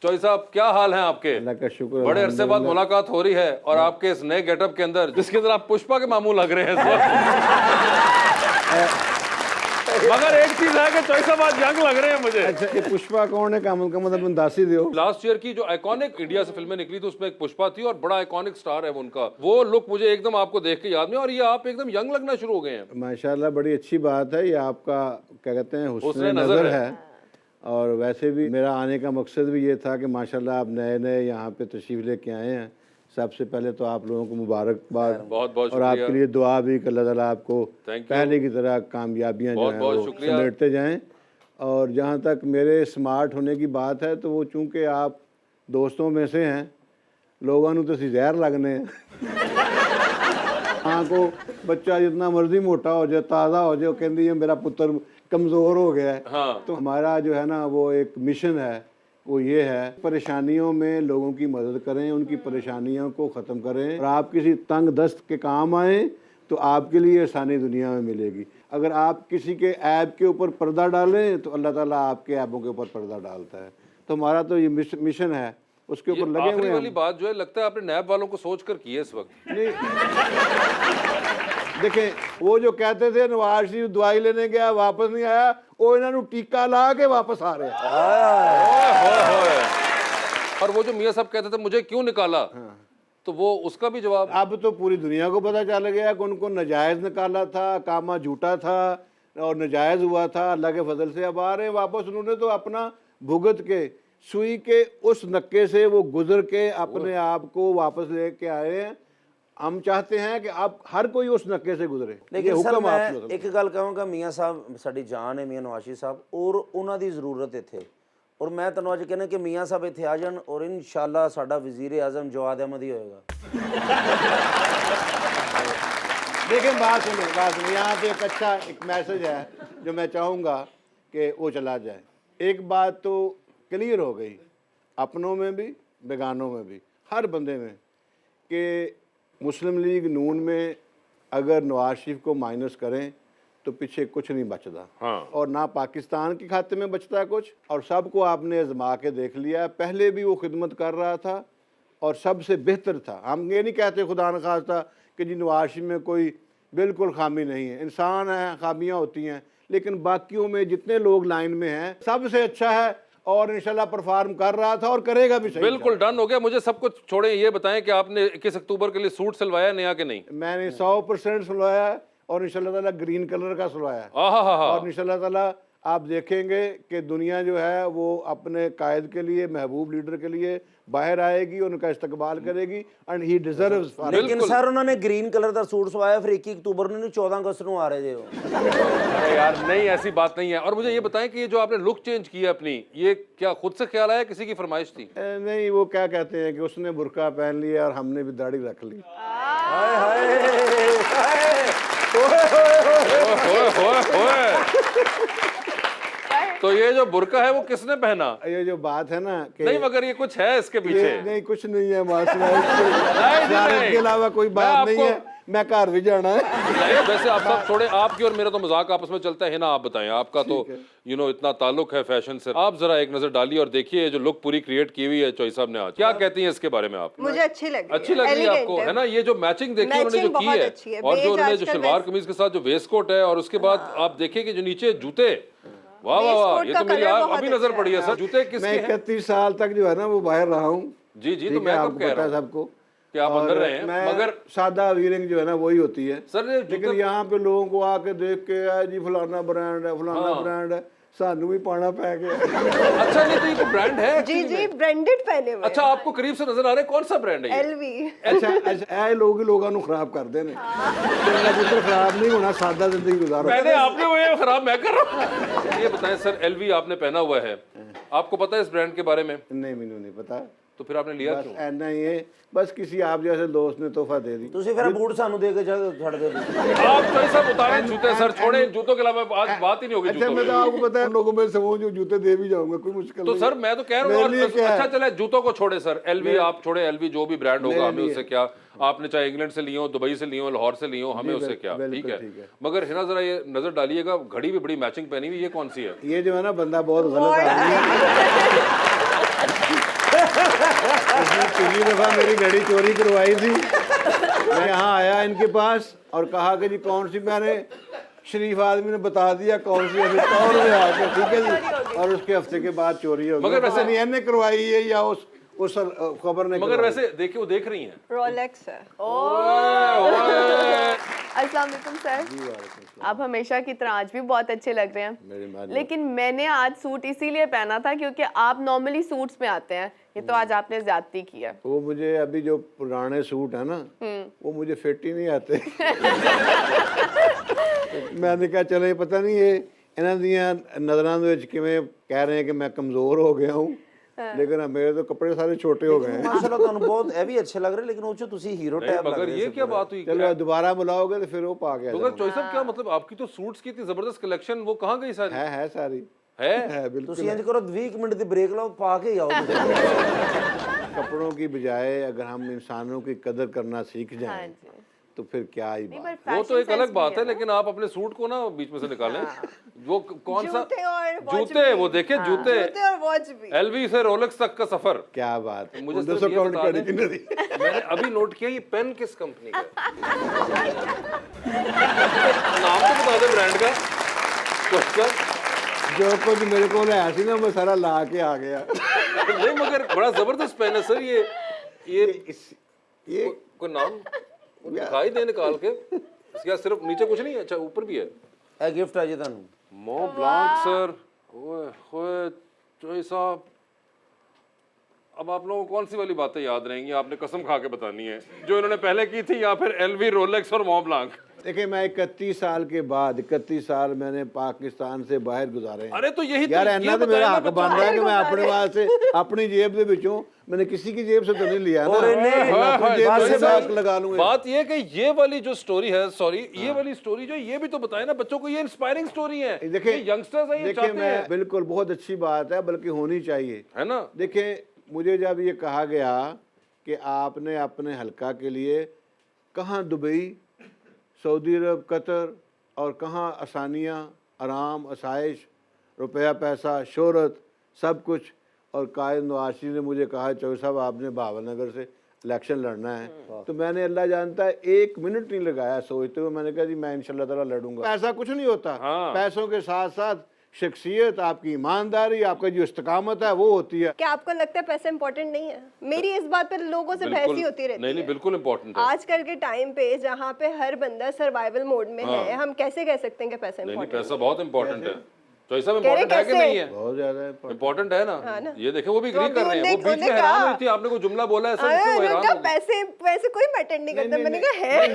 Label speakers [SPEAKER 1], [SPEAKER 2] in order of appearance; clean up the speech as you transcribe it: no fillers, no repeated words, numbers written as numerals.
[SPEAKER 1] चौई साहब क्या हाल है आपके?
[SPEAKER 2] अल्लाह का शुक्र।
[SPEAKER 1] बड़े अरसे बाद मुलाकात हो रही है और आपके इस नए गेटअप के अंदर, जिसके अंदर आप पुष्पा के मामू लग रहे हैं इस वक्त। मगर एक चीज है कि चौई साहब आज यंग लग रहे हैं मुझे।
[SPEAKER 2] अच्छा, ये पुष्पा कौन है? का मतलब दास ही दो।
[SPEAKER 1] लास्ट ईयर की जो आइकॉनिक इंडिया से फिल्में निकली थी उसमें एक पुष्पा थी और बड़ा आइकॉनिक स्टार है वो उनका। वो लुक मुझे एकदम आपको देख के याद नहीं, और ये आप एकदम यंग लगना शुरू हो गए हैं।
[SPEAKER 2] माशाल्लाह, बड़ी अच्छी बात है। ये आपका क्या कहते हैं, हुस्न नज़र है। और वैसे भी मेरा आने का मकसद भी ये था कि माशाल्लाह आप नए नए यहाँ पे तशरीफ लेके आए हैं। सबसे पहले तो आप लोगों को मुबारकबाद,
[SPEAKER 1] बहुत बहुत
[SPEAKER 2] और आपके लिए दुआ भी कि अल्लाह ताला आपको पहले की तरह कामयाबियाँ जो हैं वो समेटते जाएं। और जहाँ तक मेरे स्मार्ट होने की बात है, तो वो चूँकि आप दोस्तों में से हैं, लोगों को तो जहर लगने हैं। हाँ, को बच्चा जितना मर्जी मोटा हो जाए, ताज़ा हो जाए, वो कहती है मेरा पुत्र कमज़ोर हो गया है।
[SPEAKER 1] हाँ।
[SPEAKER 2] तो हमारा जो है ना वो एक मिशन है, वो ये है परेशानियों में लोगों की मदद करें, उनकी परेशानियों को ख़त्म करें। और आप किसी तंग दस्त के काम आएँ तो आपके लिए आसानी दुनिया में मिलेगी। अगर आप किसी के ऐब के ऊपर पर्दा डालें तो अल्लाह ताला आपके ऐबों के ऊपर पर्दा डालता है। तो हमारा तो ये मिशन है, उसके ऊपर लगे हुए हैं।
[SPEAKER 1] वाली बात जो है, लगता है आपने नैब वालों को सोच कर की है इस वक्त।
[SPEAKER 2] नहीं, देखें, वो जो कहते थे नवाज शरीफ दवाई लेने गया वापस नहीं आया, वो इन्होंने टीका ला के वापस आ रहे हैं।
[SPEAKER 1] और वो जो मियाँ साहब कहते थे मुझे क्यों निकाला, तो वो उसका भी जवाब
[SPEAKER 2] अब तो पूरी दुनिया को पता चल गया कि उनको नजायज निकाला था, कामा झूठा था और नजायज हुआ था। अल्लाह के फजल से अब आ रहे हैं वापस। उन्होंने तो अपना भुगत के, सुई के उस नक्के से वो गुजर के अपने आप को वापस लेके आए हैं। हम चाहते हैं कि आप हर कोई उस नक्के से गुजरे।
[SPEAKER 3] लेकिन सर मैं एक गल कहूँगा, मियाँ साहब साडी जान है, मियाँ नवाज शरीफ साहब, और उन्हों की जरूरत इत्थे। और मैं तुहानू अज कहना कि मियाँ साहब इत्थे आ जान और इंशाअल्लाह साडा वजीर आजम जवाद अहमद ही होएगा।
[SPEAKER 2] देखिए, बात सुनिए, यहाँ पे एक अच्छा एक मैसेज है जो मैं चाहूँगा कि वो चला जाए। एक बात तो क्लियर हो गई, अपनों में भी बेगानों में भी, हर बंदे में, कि मुस्लिम लीग नून में अगर नवाज शरीफ को माइनस करें तो पीछे कुछ नहीं बचता।
[SPEAKER 1] हाँ।
[SPEAKER 2] और ना पाकिस्तान के खाते में बचता है कुछ। और सबको आपने आजमा के देख लिया। पहले भी वो खिदमत कर रहा था और सबसे बेहतर था। हम ये नहीं कहते खुदा न खास्ता कि जी नवाज शरीफ में कोई बिल्कुल खामी नहीं है, इंसान है, खामियाँ होती हैं, लेकिन बाकियों में जितने लोग लाइन में हैं सबसे अच्छा है और इंशाल्लाह परफॉर्म कर रहा था और करेगा भी। सही,
[SPEAKER 1] बिल्कुल डन हो गया। मुझे सब कुछ छोड़े, ये बताएं कि आपने 21 अक्टूबर के लिए सूट सिलवाया नया कि नहीं?
[SPEAKER 2] मैंने 100% सिलवाया है और इंशाल्लाह ताला ग्रीन कलर का सिलवाया है। और इंशाल्लाह ताला आप देखेंगे कि दुनिया जो है वो अपने कायद के लिए, महबूब लीडर के लिए बाहर आएगी, उनका इस्तकबाल करेगी एंड ही डिजर्व्स।
[SPEAKER 3] लेकिन सर उन्होंने ग्रीन कलर का सूट सवाया, फिर 21 अक्टूबर ਨੂੰ 14 अगस्त ਨੂੰ आ रहे थे वो।
[SPEAKER 1] अरे यार नहीं, ऐसी बात नहीं है। और मुझे ये बताएं कि ये जो आपने लुक चेंज किया अपनी, ये क्या खुद से ख्याल आया, किसी की फरमाइश थी?
[SPEAKER 2] नहीं, वो क्या कहते हैं कि उसने बुर्का पहन लिया और हमने भी दाढ़ी रख ली।
[SPEAKER 3] हाय हाय
[SPEAKER 1] तो ये जो बुर्का है वो किसने पहना?
[SPEAKER 2] ये जो बात है ना कि
[SPEAKER 1] नहीं, मगर ये कुछ है इसके पीछे।
[SPEAKER 2] नहीं, कुछ नहीं है माशा के अलावा कोई बात नहीं है। मैं घर भी जाना है।
[SPEAKER 1] वैसे आप सब छोड़े, आपकी और मेरा तो मजाक आपस में चलता है ना। आप बताएं, आपका तो इतना ताल्लुक है फैशन से। आप जरा एक नजर डालिए और देखिए जो लुक पूरी क्रिएट की हुई है चौई साहब ने आज। क्या कहती हैं इसके बारे में आप?
[SPEAKER 4] मुझे अच्छी लगी
[SPEAKER 1] है आपको, है ना? ये जो मैचिंग देखी उन्होंने जो की है, और जो उन्होंने जो शलवार कमीज के साथ जो वेस्ट कोट है, और उसके बाद आप देखिए कि जो नीचे जूते, वाह वाह वाह, ये तो मेरी अभी नजर पड़ी है सर। जूते किसके हैं?
[SPEAKER 2] मैं 31 साल तक जो है ना वो बाहर रहा हूँ।
[SPEAKER 1] जी जी, तो मैं कब कह रहा हूँ
[SPEAKER 2] सबको
[SPEAKER 1] कि आप अंदर रहे हैं, मगर
[SPEAKER 2] सादा वीरिंग जो है ना वही होती है
[SPEAKER 1] सर।
[SPEAKER 2] लेकिन यहाँ पे लोगों को आके देख के आए जी फलाना ब्रांड है, फलाना ब्रांड है, सानू भी पाना पै गया।
[SPEAKER 1] अच्छा, नहीं तो ये ब्रांड है
[SPEAKER 4] जी जी, ब्रांडेड पहने हुए।
[SPEAKER 1] अच्छा, आपको करीब से नजर आ रहा है, कौन सा ब्रांड है?
[SPEAKER 4] एलवी।
[SPEAKER 2] अच्छा, ऐ लोगों खराब कर देने, खराब नहीं होना, सादा जिंदगी गुजारो।
[SPEAKER 1] मैंने आपने वो खराब मैं कर रहा हूँ। ये बताएं सर, एलवी आपने पहना हुआ है, आपको पता है इस ब्रांड के बारे में?
[SPEAKER 2] नहीं, मैंने नहीं पता।
[SPEAKER 1] तो फिर आपने लिया क्यों?
[SPEAKER 2] ऐना ही है, बस किसी आप जैसे दोस्त ने तोहफा दे दी।
[SPEAKER 3] ਤੁਸੀਂ ਫਿਰ बूट सानू दे के छड़ दे।
[SPEAKER 1] आप तो सब उतारे जूते सर, छोड़े जूतों के अलावा आज बात ही नहीं होगी।
[SPEAKER 2] अच्छा, मैं तो आपको पता है लोगों में से वो जो जूते दे भी जाऊंगा, कोई मुश्किल
[SPEAKER 1] तो सर मैं तो कह रहा हूँ। अच्छा चले, जूतों को छोड़े सर, एलवी आप छोड़े, एलवी जो भी ब्रांड होगा हमें उससे क्या। आपने चाहे इंग्लैंड से लियो, दुबई से लियो, लाहौर से लियो, हमें उससे क्या, ठीक है। मगर है ना, जरा ये नजर डालिएगा, घड़ी भी बड़ी मैचिंग पहनी हुई, ये कौन सी है?
[SPEAKER 2] ये जो है ना बंदा बहुत गलत आदमी है। दफ़ा मेरी घड़ी चोरी करवाई थी। मैं यहाँ आया इनके पास और कहा कि जी कौन सी, मैंने शरीफ आदमी ने बता दिया कौन सी है, और में आके ठीक है जी, और उसके हफ्ते के बाद चोरी हो गई।
[SPEAKER 1] मगर वैसे
[SPEAKER 2] नहीं इन्हें करवाई है या उस खबर ने
[SPEAKER 1] मगर
[SPEAKER 2] करवाई।
[SPEAKER 1] वैसे देखिए वो देख रही हैं।
[SPEAKER 4] रोलेक्स है।
[SPEAKER 5] अस्सलाम वालेकुम सर, आप हमेशा की तरह आज भी बहुत अच्छे लग रहे
[SPEAKER 2] मेरी
[SPEAKER 5] हैं,
[SPEAKER 2] बात
[SPEAKER 5] लेकिन मैंने आज सूट इसीलिए पहना था क्योंकि आप नॉर्मली सूट्स में आते हैं, ये तो आज आपने ज्यादती की है।
[SPEAKER 2] वो मुझे अभी जो पुराने सूट है ना वो मुझे फिट ही नहीं आते। मैंने कहा चले पता नहीं ये इन्हों दियां नज़रां दे विच किवें कह रहे हैं कि मैं कमज़ोर हो गया हूँ, लेकिन मेरे तो कपड़े सारे छोटे हो गए हैं।
[SPEAKER 3] माशाल्लाह ਤੁਹਾਨੂੰ ਬਹੁਤ ਇਹ ਵੀ ਅੱਛੇ ਲੱਗ ਰਹੇ लेकिन ਉਹ ਚ ਤੁਸੀਂ ਹੀਰੋ ਟਾਈਪ ਲੱਗ
[SPEAKER 1] मगर
[SPEAKER 3] ਰਹੇ
[SPEAKER 1] ये
[SPEAKER 3] ਸੀ
[SPEAKER 1] क्या
[SPEAKER 3] पूरे।
[SPEAKER 1] बात हुई?
[SPEAKER 2] चलो दोबारा बुलाओगे तो फिर वो पा गया
[SPEAKER 1] मगर चॉइस साहब क्या मतलब आपकी तो सूट्स की इतनी जबरदस्त कलेक्शन वो कहाँ गई सारी?
[SPEAKER 2] है सारी
[SPEAKER 1] है
[SPEAKER 2] बिल्कुल।
[SPEAKER 3] ਤੁਸੀਂ ਇੰਜ ਕਰੋ 20 ਮਿੰਟ ਦੀ ਬ੍ਰੇਕ ਲਓ ਪਾ ਕੇ ਹੀ ਆਓ ਤੁਸੀਂ।
[SPEAKER 2] कपड़ों की बजाय अगर हम इंसानों की कदर करना सीख
[SPEAKER 5] हाँ
[SPEAKER 2] जाएं
[SPEAKER 5] जी,
[SPEAKER 2] तो फिर क्या ही
[SPEAKER 5] नहीं
[SPEAKER 2] बात।
[SPEAKER 5] पर
[SPEAKER 1] वो तो
[SPEAKER 5] fashion
[SPEAKER 1] एक अलग
[SPEAKER 5] sense
[SPEAKER 1] बात
[SPEAKER 5] भी
[SPEAKER 1] है,
[SPEAKER 5] ना।
[SPEAKER 1] लेकिन आप अपने सूट को ना बीच में से निकालें। वो कौन सा
[SPEAKER 4] जूते और watch
[SPEAKER 1] जूते,
[SPEAKER 4] भी।
[SPEAKER 1] वो देखे जूते,
[SPEAKER 4] जूते और वॉच भी।
[SPEAKER 1] एलवी से रोलेक्स तक का सफर।
[SPEAKER 2] क्या बात है,
[SPEAKER 1] मुझे
[SPEAKER 2] मुझे
[SPEAKER 1] सिर्फ ये
[SPEAKER 2] काउंट
[SPEAKER 1] बता
[SPEAKER 2] करने
[SPEAKER 1] दें।
[SPEAKER 2] की नहीं।
[SPEAKER 1] मैंने अभी नोट किया ये पेन किस कंपनी का है? नाम तो बता दे ब्रांड का कुछ का।
[SPEAKER 2] जो कुछ मेरे को है सी ना मैं सारा ला के आ गया।
[SPEAKER 1] नहीं मगर बड़ा जबरदस्त पेन है सर ये
[SPEAKER 2] ये
[SPEAKER 1] कोई नाम दिखाई दे निकाल के। इसके सिर्फ नीचे कुछ नहीं है, अच्छा ऊपर भी है।
[SPEAKER 3] ਇਹ ਗਿਫਟ ਆ ਜੀ ਤੁਹਾਨੂੰ।
[SPEAKER 1] मो ब्लांक सर, ओए होए चोई साहब, अब आप लोगों को कौन सी वाली बातें याद रहेंगी? आपने कसम खा के बतानी है, जो इन्होंने पहले की थी या फिर एलवी, रोलेक्स और मो ब्लांक?
[SPEAKER 2] देखिए मैं 31 साल के बाद 31 साल मैंने पाकिस्तान से बाहर गुजारे हैं।
[SPEAKER 1] अरे तो यही
[SPEAKER 2] यार
[SPEAKER 1] ये
[SPEAKER 2] इन्ना तो
[SPEAKER 1] बताया
[SPEAKER 2] मेरा
[SPEAKER 1] ना
[SPEAKER 2] हक
[SPEAKER 1] बच्चों।
[SPEAKER 2] बन रहा है कि मैं अपने वास्ते अपनी जेब के विचों, मैंने किसी की जेब से तो नहीं लिया ना।
[SPEAKER 3] और इन्हें-
[SPEAKER 2] मैं अपनी जेब
[SPEAKER 3] बात
[SPEAKER 2] से
[SPEAKER 3] से
[SPEAKER 2] बैग लगा लूंगा।
[SPEAKER 1] बात ये कि ये वाली जो स्टोरी है, सॉरी ये वाली स्टोरी जो ये भी तो बताए ना बच्चों को, ये इंस्पायरिंग स्टोरी है।
[SPEAKER 2] देखिए
[SPEAKER 1] ये यंगस्टर्स हैं, ये
[SPEAKER 2] देखिए
[SPEAKER 1] चाहते
[SPEAKER 2] मैं
[SPEAKER 1] हैं,
[SPEAKER 2] बिल्कुल बहुत अच्छी बात है, बल्कि होनी चाहिए,
[SPEAKER 1] है ना?
[SPEAKER 2] देखिए मुझे जब ये कहा गया कि आपने अपने हल्का के लिए कहाँ दुबई, सऊदी अरब, कतर और कहाँ आसानियाँ, आराम, आसाइश, रुपया पैसा, शोहरत, सब कुछ, और कायद नवाज शरीफ ने मुझे कहा चौधरी साहब आपने भावल नगर से इलेक्शन लड़ना है, तो मैंने अल्लाह जानता है 1 मिनट नहीं लगाया सोचते हुए, मैंने कहा जी मैं इंशाल्लाह ताला लड़ूंगा। पैसा कुछ नहीं होता,
[SPEAKER 1] हाँ।
[SPEAKER 2] पैसों के साथ साथ शख्सियत, आपकी ईमानदारी, आपका जो इस्तिकामत है वो होती है।
[SPEAKER 4] क्या आपको लगता है पैसा इंपॉर्टेंट नहीं है? मेरी इस बात पर लोगों से बहस ही होती रहती
[SPEAKER 1] नहीं नहीं
[SPEAKER 4] है।
[SPEAKER 1] बिल्कुल इम्पोर्टेंट है।
[SPEAKER 4] आजकल के टाइम पे जहाँ पे हर बंदा सर्वाइवल मोड में है, हम कैसे कह सकते हैं कि पैसा
[SPEAKER 1] नहीं नहीं
[SPEAKER 4] इंपॉर्टेंट?
[SPEAKER 1] पैसा बहुत इम्पोर्टेंट है। तो ऐसा
[SPEAKER 4] कह रहे
[SPEAKER 1] इम्पोर्टेंट है कि
[SPEAKER 4] कैसे?
[SPEAKER 1] नहीं है?
[SPEAKER 2] बहुत ज्यादा है।
[SPEAKER 1] इम्पोर्टेंट है ना? ये देखे वो भी
[SPEAKER 4] तो
[SPEAKER 1] एग्री कर रहे हैं, वो बीच में
[SPEAKER 4] उन्होंने
[SPEAKER 1] हैरान
[SPEAKER 4] कहा-
[SPEAKER 1] हुई थी, आपने कोई जुमला बोला है सर, क्यों हैरान हो गए?
[SPEAKER 4] पैसे पैसे कोई मैटर नहीं करता। मैंने कहा है